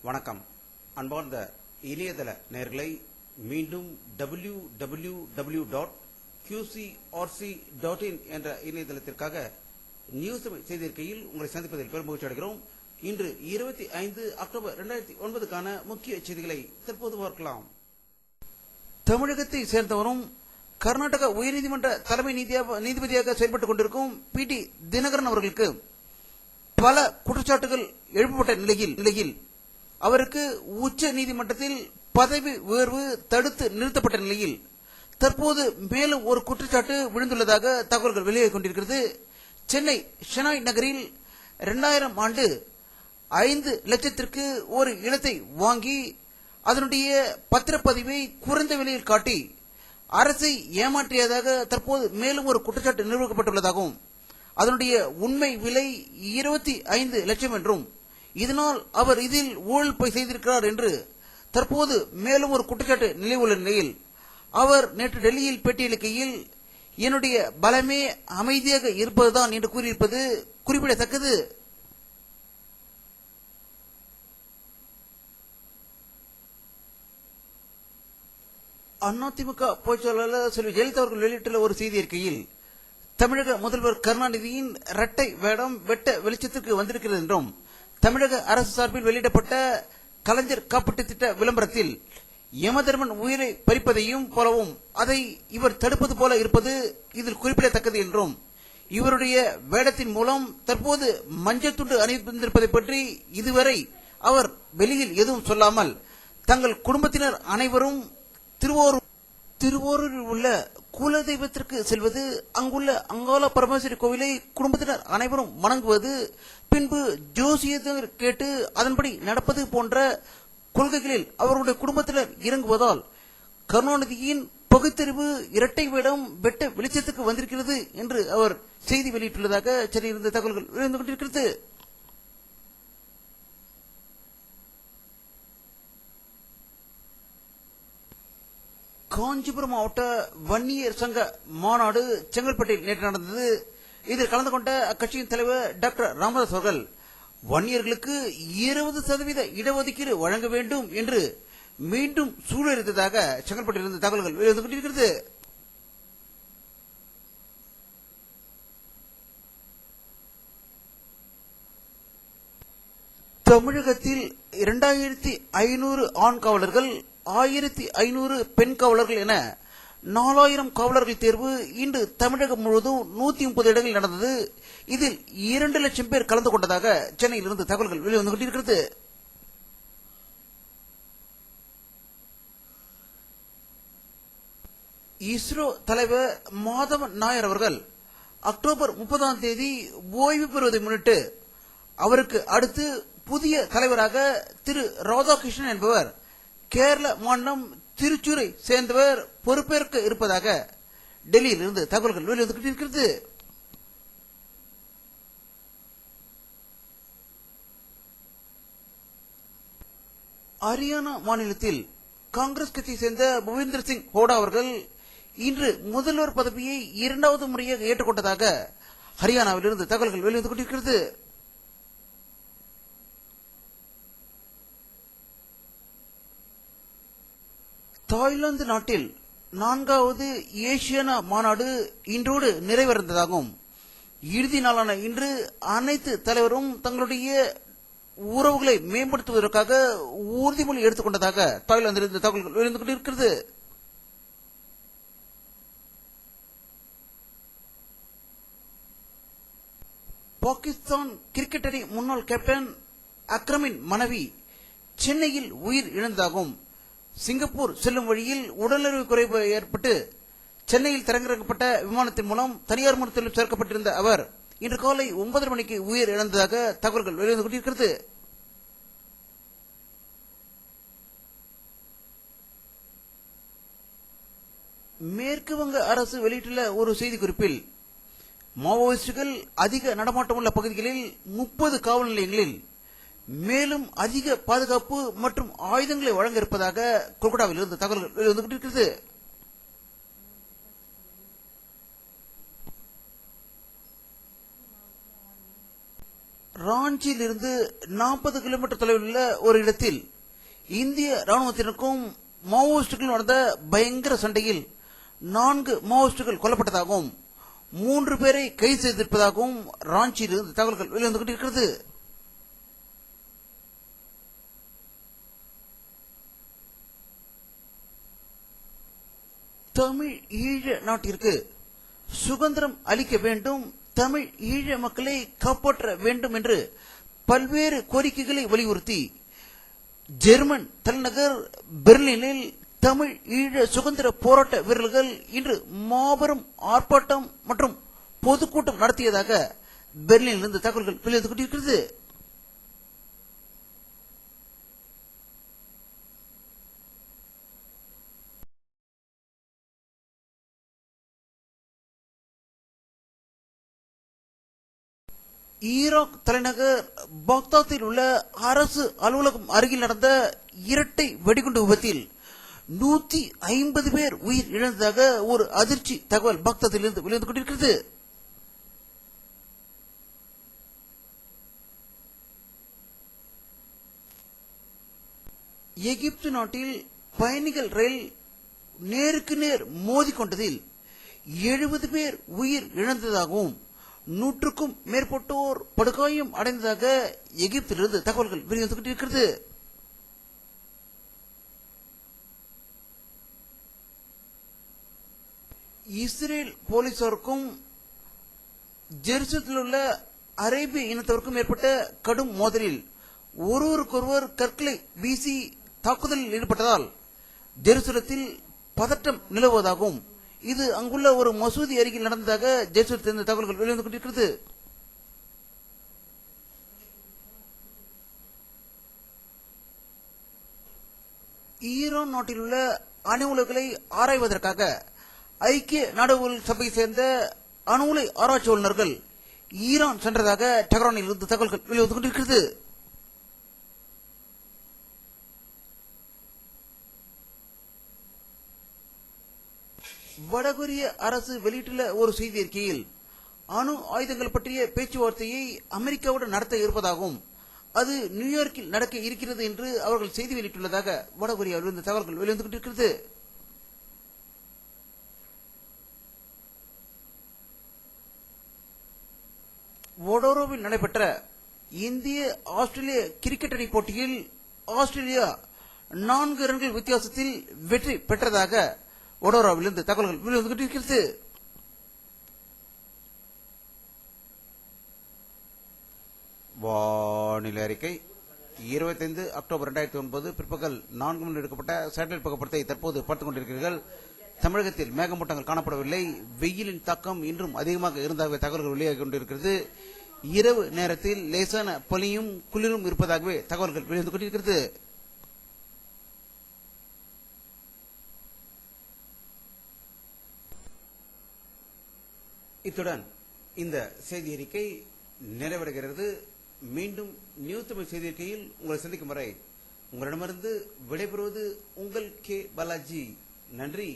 வணக்கம். அன்பார்ந்த இணையதள நேயர்களை மீண்டும் www.qcrc.in என்ற இணையதளத்திற்காக நியூஸ் செய்திருக்கையில் உங்களை சந்திப்பதில் பெரும் மகிழ்ச்சி அடைகிறோம். இன்று 25 அக்டோபர் 2009 முக்கிய செய்திகளை தற்போது பார்க்கலாம். தமிழகத்தை சேர்ந்தவரும் கர்நாடக உயர்நீதிமன்ற தலைமை நீதிபதியாக செயல்பட்டுக் கொண்டிருக்கும் பி.டி. தினகரன் அவர்களுக்கு பல குற்றச்சாட்டுகள் எழுப்பப்பட்ட நிலையில் அவருக்கு உச்ச நீதிமன்றத்தில் பதவி உயர்வு தடுத்து நிறுத்தப்பட்ட நிலையில் தற்போது மேலும் ஒரு குற்றச்சாட்டு விழுந்துள்ளதாக தகவல்கள் வெளியாகிக் கொண்டிருக்கிறது. சென்னை ஷெனாய் நகரில் 2000 ஆண்டு 5 லட்சத்திற்கு ஒரு இடத்தை வாங்கி அதனுடைய பத்திரப்பதிவை குறைந்த விலையில் காட்டி அரசை ஏமாற்றியதாக தற்போது மேலும் ஒரு குற்றச்சாட்டு நிரூபிக்கப்பட்டுள்ளதாகவும் அதனுடைய உண்மை விலை 25 லட்சம் என்றும் இதனால் அவர் இதில் ஊழல் செய்திருக்கிறார் என்று தற்போது மேலும் ஒரு குற்றச்சாட்டு நிலவுள்ள நிலையில் அவர் நேற்று டெல்லியில் பேட்டியளிக்கையில் என்னுடைய பலமே அமைதியாக இருப்பதுதான் என்று கூறியிருப்பது குறிப்பிடத்தக்கது. அதிமுக பொதுச்செயலாளர் செல்வி ஜெயலலிதா அவர்கள் வெளியிட்டுள்ள ஒரு செய்தி அறிக்கையில் தமிழக முதல்வர் கருணாநிதியின் இரட்டை வேடம் வெட்ட வெளிச்சத்திற்கு வந்திருக்கிறது என்றும் தமிழக அரசு சார்பில் வெளியிடப்பட்ட கலைஞர் காப்பீட்டு திட்ட விளம்பரத்தில் யமதர்மன் உயிரை பறிப்பதையும் போலவும் அதை இவர் தடுப்பது போல இருப்பது இதில் குறிப்பிடத்தக்கது என்றும் இவருடைய வேடத்தின் மூலம் தற்போது மஞ்சள் துண்டு அணிந்திருப்பதை பற்றி இதுவரை அவர் வெளியில் எதுவும் சொல்லாமல் தங்கள் குடும்பத்தினர் அனைவரும் திருவோரூரில் உள்ள குலதெய்வத்திற்கு செல்வது, அங்குள்ள அங்காள பரமேஸ்வரி கோவிலை குடும்பத்தினர் அனைவரும் வணங்குவது, பின்பு ஜோசியத்தை கேட்டு அதன்படி நடப்பது போன்ற கொள்கைகளில் அவருடைய குடும்பத்தினர் இறங்குவதால் கருணாநிதியின் பகுத்தறிவு இரட்டை வேடம் வெட்ட வெளிச்சத்துக்கு வந்திருக்கிறது என்று அவர் செய்தி வெளியிட்டுள்ளதாக சென்னையிலிருந்து தகவல்கள் வெளிவந்து கொண்டிருக்கிறது. காஞ்சிபுரம் மாவட்ட வன்னியர் சங்க மாநாடு செங்கல்பட்டில் நேற்று நடந்தது. இதில் கலந்து கொண்ட அக்கட்சியின் தலைவர் டாக்டர் ராமதாஸ் அவர்கள் வன்னியர்களுக்கு 20% இடஒதுக்கீடு வழங்க வேண்டும் என்று மீண்டும் சூழலித்ததாக செங்கல்பட்டிலிருந்து தகவல்கள் வெளிவந்து கொண்டிருக்கிறது. தமிழகத்தில் 2500 ஆண் காவலர்கள், 1500 பெண் காவலர்கள் என 4000 காவலர்கள் தேர்வு இன்று தமிழகம் முழுவதும் 130 இடங்களில் நடந்தது. இதில் 2 லட்சம் பேர் கலந்து கொண்டதாக சென்னையில் இருந்து தகவல்கள் வெளிவந்து கொண்டிருக்கிறது. இஸ்ரோ தலைவர் மாதவன் நாயர் அவர்கள் அக்டோபர் 30ஆம் தேதி ஓய்வு பெறுவதை முன்னிட்டு அவருக்கு அடுத்து புதிய தலைவராக திரு ராதாகிருஷ்ணன் என்பவர் கேரள மாநிலம் திருச்சூரை சேர்ந்தவர் பொறுப்பேற்க இருப்பதாக டெல்லியில் இருந்து தகவல்கள் வெளிவந்து இருக்கிறது. ஹரியானா மாநிலத்தில் காங்கிரஸ் கட்சியை சேர்ந்த புவீந்தர் சிங் ஹோடா அவர்கள் இன்று முதல்வர் பதவியை 2வது முறையாக ஏற்றுக்கொண்டதாக ஹரியானாவில் இருந்து தகவல்கள் வெளிவந்து கொண்டிருக்கிறது. தாய்லாந்து நாட்டில் 4வது ஏசியானா மாநாடு இன்றோடு நிறைவடைந்ததாகவும் இறுதி நாளான இன்று அனைத்து தலைவரும் தங்களுடைய உறவுகளை மேம்படுத்துவதற்காக உறுதிமொழி எடுத்துக்கொண்டதாக தாய்லாந்திலிருந்து தகவல்கள் வெளிவந்து கொண்டிருக்கிறது. பாகிஸ்தான் கிரிக்கெட் அணி முன்னாள் கேப்டன் அக்ரமின் மனைவி சென்னையில் உயிர் இழந்ததாகவும் சிங்கப்பூர் செல்லும் வழியில் உடல்நலவு குறைவு ஏற்பட்டு சென்னையில் தரையிறக்கப்பட்ட விமானத்தின் மூலம் தனியார் மருத்துவத்தில் சேர்க்கப்பட்டிருந்த அவர் இன்று காலை 9:30 மணிக்கு உயிர் இழந்ததாக தகவல்கள் வெளிவந்து கொண்டிருக்கிறது. மேற்கு வங்க அரசு வெளியிட்டுள்ள ஒரு செய்திக்குறிப்பில் மாவோயிஸ்டுகள் அதிக நடமாட்டமுள்ள பகுதிகளில் 30 காவல் நிலையங்களில் மேலும் அதிக பாதுகாப்பு மற்றும் ஆயுதங்களை வழங்க இருப்பதாக கொல்கட்டாவில் இருந்து தகவல்கள் வெளிவந்து கொண்டிருக்கிறது. ராஞ்சி ராஞ்சியில் இருந்து 40 கிலோமீட்டர் தொலைவில் உள்ள ஒரு இடத்தில் இந்திய ராணுவத்தினருக்கும் மாவோயிஸ்டுகள் நடந்த பயங்கர சண்டையில் 4 மாவோயிஸ்டுகள் கொல்லப்பட்டதாகவும் 3 பேரை கைது செய்திருப்பதாகவும் ராஞ்சியில் இருந்து தகவல்கள் வெளிவந்து கொண்டிருக்கிறது. தமிழ் ஈழ நாட்டிற்கு சுதந்திரம் அளிக்க வேண்டும், தமிழ் ஈழ மக்களை காப்பாற்ற வேண்டும் என்று பல்வேறு கோரிக்கைகளை வலியுறுத்தி ஜெர்மன் தலைநகர் பெர்லினில் தமிழ் ஈழ சுதந்திர போராட்ட வீரர்கள் இன்று மாபெரும் ஆர்ப்பாட்டம் மற்றும் பொதுக்கூட்டம் நடத்தியதாக பெர்லினிலிருந்து தகவல்கள் வெளிவந்து கொண்டிருக்கிறது. ஈராக் தலைநகர் பாக்தாத்தில் உள்ள அரசு அலுவலகம் அருகில் நடந்த இரட்டை வெடிகுண்டு விபத்தில் 150 பேர் உயிர் இழந்ததாக ஒரு அதிர்ச்சி தகவல் பாக்தாத்தில் இருந்து வெளிவந்து கொண்டிருக்கிறது. எகிப்து நாட்டில் பயணிகள் ரயில் நேருக்கு நேர் மோதிக்கொண்டதில் 70 பேர் உயிர் இழந்ததாகவும் 100க்கும் மேற்பட்டோர் படுகாயம் அடைந்ததாக எகிப்திலிருந்து தகவல்கள் வெளிவந்து கொண்டிருக்கிறது. இஸ்ரேல் போலீசாருக்கும் ஜெருசலத்தில் உள்ள அரேபிய இனத்தவருக்கும் ஏற்பட்ட கடும் மோதலில் ஒருவருக்கொருவர் கற்களை வீசி தாக்குதலில் ஈடுபட்டதால் ஜெருசலத்தில் பதட்டம் நிலவுவதாகவும் இது அங்குள்ள ஒரு மசூதி அருகில் நடந்ததாக ஜெருசலத்தில் தகவல்கள் வெளிவந்து கொண்டிருக்கிறது. ஈரான் நாட்டில் உள்ள அணு உலைகளை ஆராய்வதற்காக ஐக்கிய நாடுகள் சபையை சேர்ந்த அணு உலை ஆராய்ச்சி வல்லுநர்கள் ஈரான் சென்றதாக டெஹ்ரானில் இருந்து தகவல்கள் வெளிவந்து கொண்டிருக்கிறது. வடகொரிய அரசு வெளியிட்டுள்ள ஒரு செய்தி அறிக்கையில் அணு ஆயுதங்கள் பற்றிய பேச்சுவார்த்தையை அமெரிக்காவுடன் நடத்த இருப்பதாகவும் அது நியூயார்க்கில் நடக்க இருக்கிறது என்று அவர்கள் செய்தி வெளியிட்டுள்ளதாக வடகொரியாவிலிருந்து தகவல்கள் வெளிவந்து கொண்டிருக்கிறது. வடோரோவில் நடைபெற்ற இந்திய ஆஸ்திரேலிய கிரிக்கெட் அணி போட்டியில் ஆஸ்திரேலியா 4 ரன்கள் வித்தியாசத்தில் வெற்றி பெற்றதாக வடோராவிலிருந்து தகவல்கள் வெளிவந்து கொண்டிருக்கிறது. வானிலை அறிக்கை 25 அக்டோபர் 2009 பிற்பகல் 4 மணி எடுக்கப்பட்ட சேட்டலைட் புகைப்படத்தை தற்போது பார்த்துக் கொண்டிருக்கிறீர்கள். தமிழகத்தில் மேகமூட்டங்கள் காணப்படவில்லை. வெயிலின் தாக்கம் இன்றும் அதிகமாக இருந்ததாகவே தகவல்கள் வெளியாகி கொண்டிருக்கிறது. இரவு நேரத்தில் லேசான பனியும் குளிரும் இருப்பதாகவே தகவல்கள் வெளிவந்து கொண்டிருக்கிறது. இத்துடன் இந்த செய்தி அறிக்கை நிறைவடைகிறது. மீண்டும் நியூஸ் தமிழ் செய்தி அறிக்கையில் உங்களை சந்திக்கும் வரை உங்களிடமிருந்து விடைபெறுவது உங்கள் கே பாலாஜி. நன்றி.